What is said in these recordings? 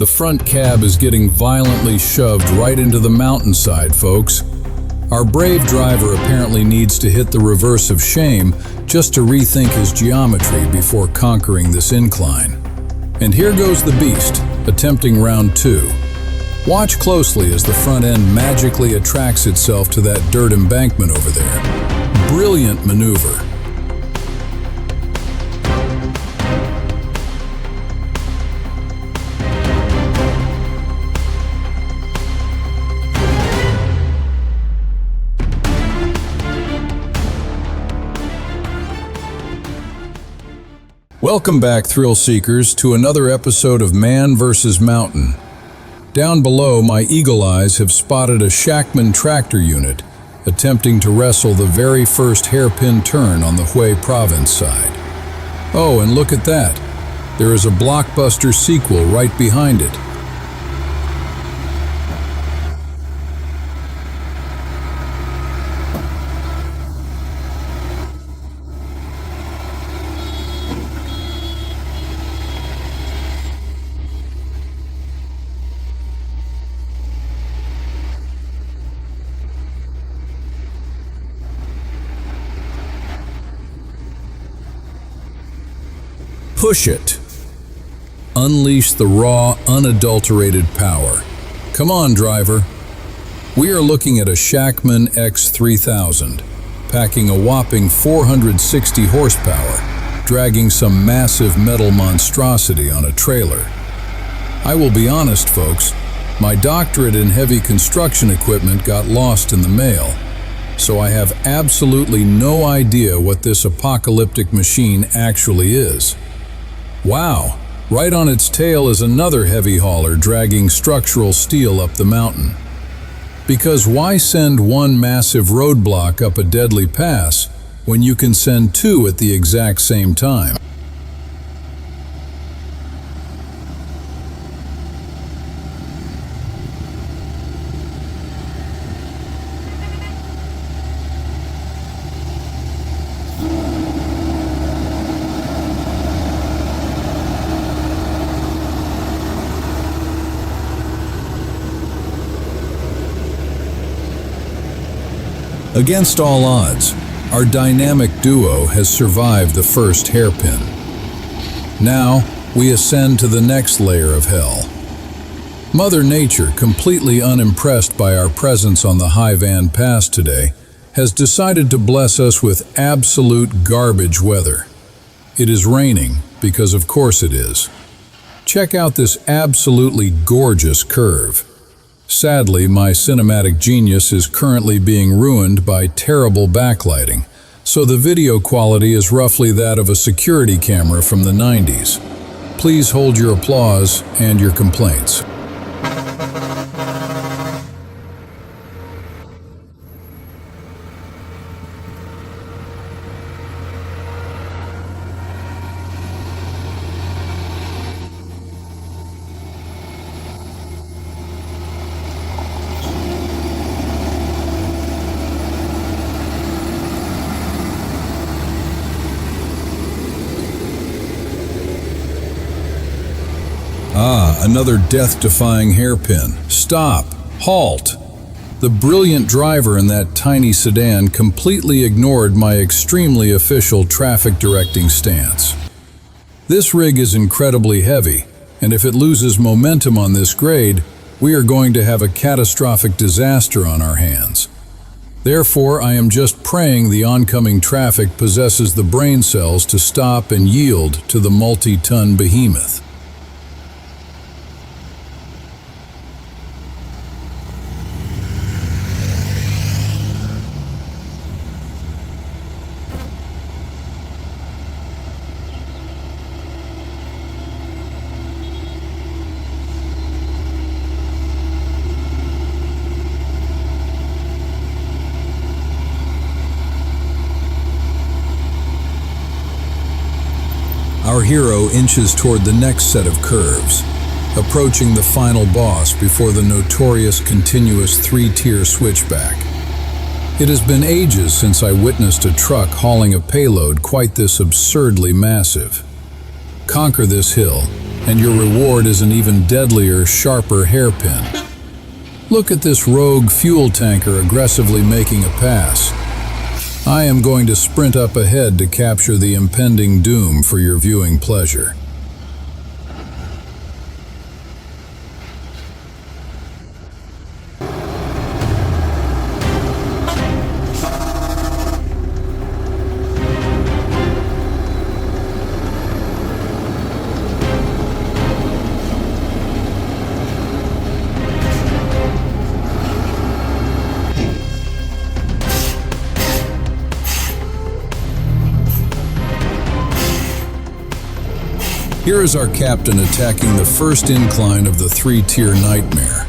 The front cab is getting violently shoved right into the mountainside, folks. Our brave driver apparently needs to hit the reverse of shame just to rethink his geometry before conquering this incline. And here goes the beast, attempting round 2. Watch closely as the front end magically attracts itself to that dirt embankment over there. Brilliant maneuver. Welcome back, thrill seekers, to another episode of Man vs. Mountain. Down below, my eagle eyes have spotted a Shackman tractor unit attempting to wrestle the very first hairpin turn on the Hue province side. Oh, and look at that. There is a blockbuster sequel right behind it. Push it. Unleash the raw, unadulterated power. Come on, driver. We are looking at a Shackman X3000, packing a whopping 460 horsepower, dragging some massive metal monstrosity on a trailer. I will be honest, folks, my doctorate in heavy construction equipment got lost in the mail, so I have absolutely no idea what this apocalyptic machine actually is. Wow, right on its tail is another heavy hauler dragging structural steel up the mountain. Because why send one massive roadblock up a deadly pass when you can send two at the exact same time? Against all odds, our dynamic duo has survived the first hairpin. Now, we ascend to the next layer of hell. Mother Nature, completely unimpressed by our presence on the High Van Pass today, has decided to bless us with absolute garbage weather. It is raining, because of course it is. Check out this absolutely gorgeous curve. Sadly, my cinematic genius is currently being ruined by terrible backlighting, so the video quality is roughly that of a security camera from the 90s. Please hold your applause and your complaints. Another death-defying hairpin. Stop. Halt. The brilliant driver in that tiny sedan completely ignored my extremely official traffic directing stance. This rig is incredibly heavy, and if it loses momentum on this grade, we are going to have a catastrophic disaster on our hands. Therefore, I am just praying the oncoming traffic possesses the brain cells to stop and yield to the multi-ton behemoth. Our hero inches toward the next set of curves, approaching the final boss before the notorious continuous three-tier switchback. It has been ages since I witnessed a truck hauling a payload quite this absurdly massive. Conquer this hill, and your reward is an even deadlier, sharper hairpin. Look at this rogue fuel tanker aggressively making a pass. I am going to sprint up ahead to capture the impending doom for your viewing pleasure. Here is our captain attacking the first incline of the three-tier nightmare.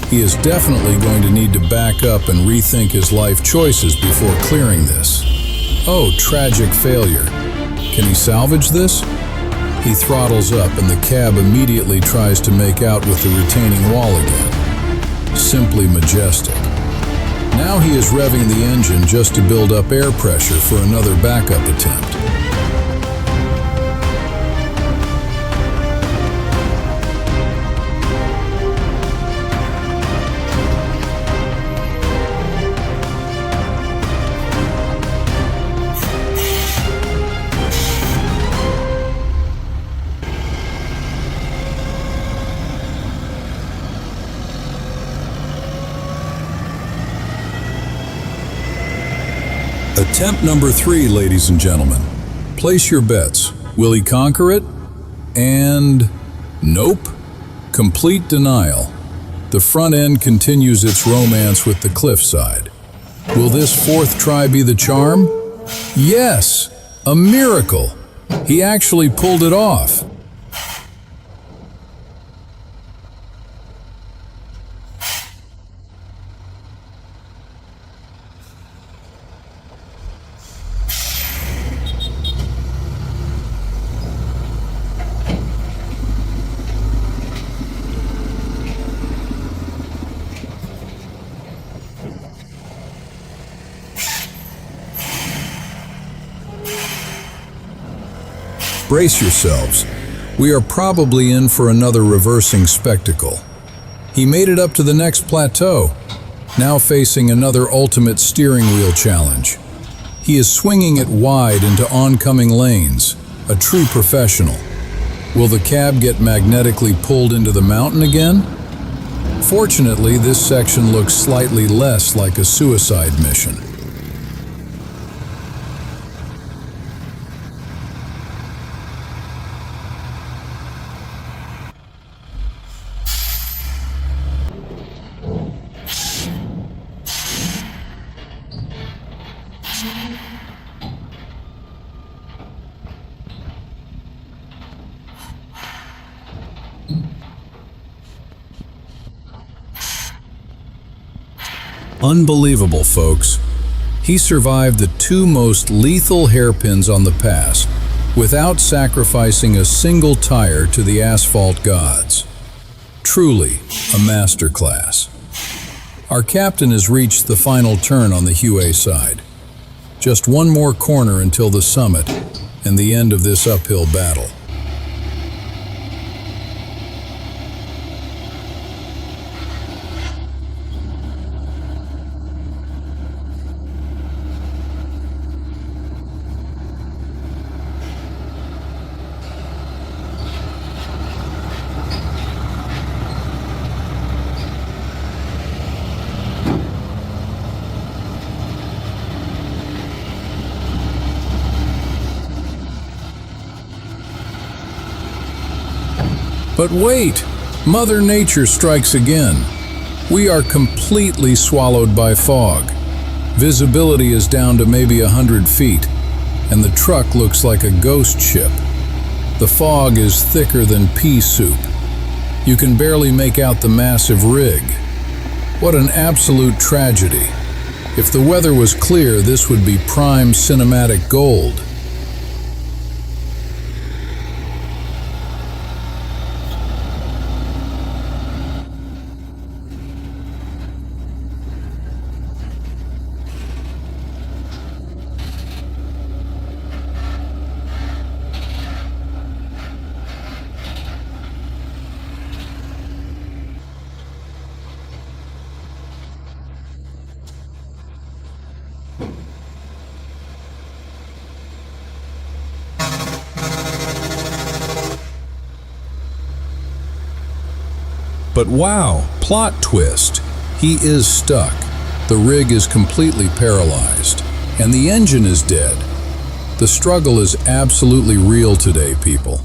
He is definitely going to need to back up and rethink his life choices before clearing this. Oh, tragic failure. Can he salvage this? He throttles up and the cab immediately tries to make out with the retaining wall again. Simply majestic. Now he is revving the engine just to build up air pressure for another backup attempt. Attempt number 3, ladies and gentlemen. Place your bets. Will he conquer it? And nope. Complete denial. The front end continues its romance with the cliffside. Will this fourth try be the charm? Yes! A miracle! He actually pulled it off. Brace yourselves. We are probably in for another reversing spectacle. He made it up to the next plateau, now facing another ultimate steering wheel challenge. He is swinging it wide into oncoming lanes, a true professional. Will the cab get magnetically pulled into the mountain again? Fortunately, this section looks slightly less like a suicide mission. Unbelievable, folks. He survived the 2 most lethal hairpins on the pass without sacrificing a single tire to the asphalt gods. Truly a masterclass. Our captain has reached the final turn on the Hue side. Just one more corner until the summit and the end of this uphill battle. But wait! Mother Nature strikes again. We are completely swallowed by fog. Visibility is down to maybe 100 feet, and the truck looks like a ghost ship. The fog is thicker than pea soup. You can barely make out the massive rig. What an absolute tragedy. If the weather was clear, this would be prime cinematic gold. But wow, plot twist. He is stuck. The rig is completely paralyzed, and the engine is dead. The struggle is absolutely real today, people.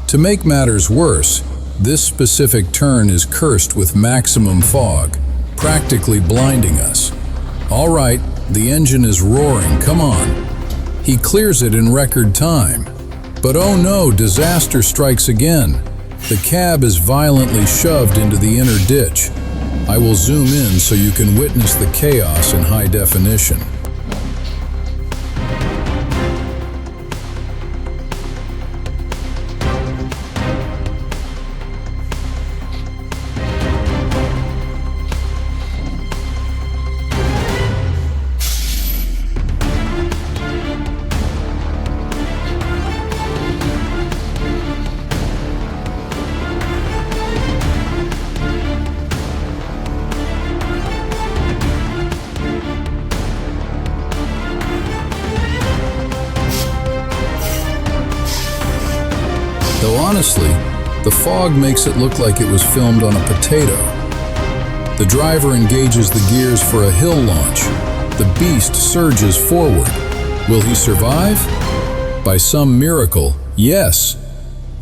To make matters worse, this specific turn is cursed with maximum fog, practically blinding us. All right, the engine is roaring, come on. He clears it in record time. But oh no, disaster strikes again. The cab is violently shoved into the inner ditch. I will zoom in so you can witness the chaos in high definition. Though honestly, the fog makes it look like it was filmed on a potato. The driver engages the gears for a hill launch. The beast surges forward. Will he survive? By some miracle, yes.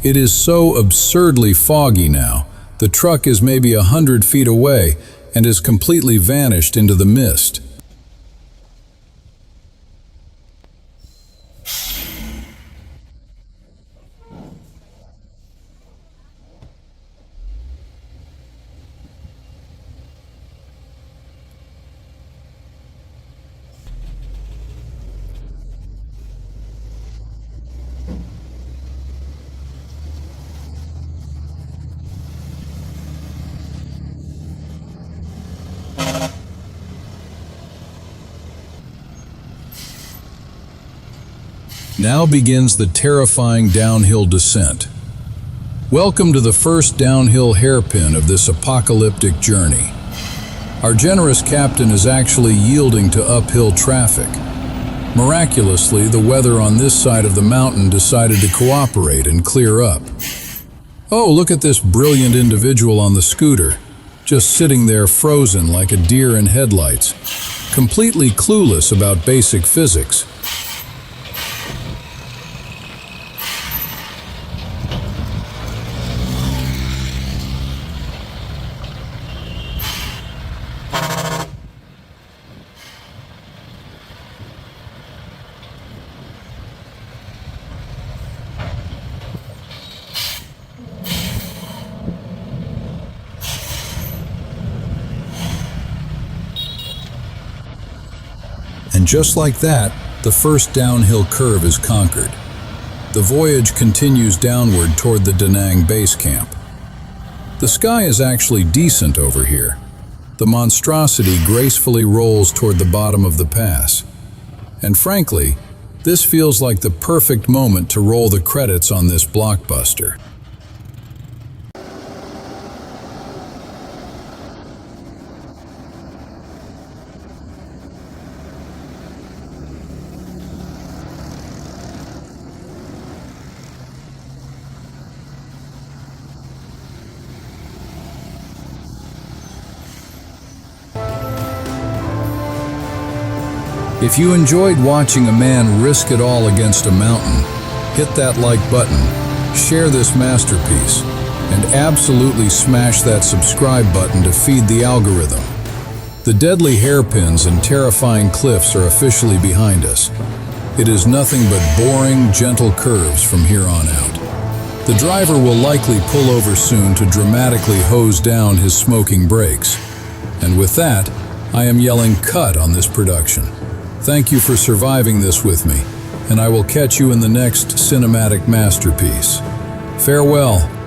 It is so absurdly foggy now. The truck is maybe 100 feet away and has completely vanished into the mist. Now begins the terrifying downhill descent. Welcome to the first downhill hairpin of this apocalyptic journey. Our generous captain is actually yielding to uphill traffic. Miraculously, the weather on this side of the mountain decided to cooperate and clear up. Oh, look at this brilliant individual on the scooter, just sitting there frozen like a deer in headlights, completely clueless about basic physics. And just like that, the first downhill curve is conquered. The voyage continues downward toward the Da Nang base camp. The sky is actually decent over here. The monstrosity gracefully rolls toward the bottom of the pass. And frankly, this feels like the perfect moment to roll the credits on this blockbuster. If you enjoyed watching a man risk it all against a mountain, hit that like button, share this masterpiece, and absolutely smash that subscribe button to feed the algorithm. The deadly hairpins and terrifying cliffs are officially behind us. It is nothing but boring, gentle curves from here on out. The driver will likely pull over soon to dramatically hose down his smoking brakes. And with that, I am yelling cut on this production. Thank you for surviving this with me, and I will catch you in the next cinematic masterpiece. Farewell.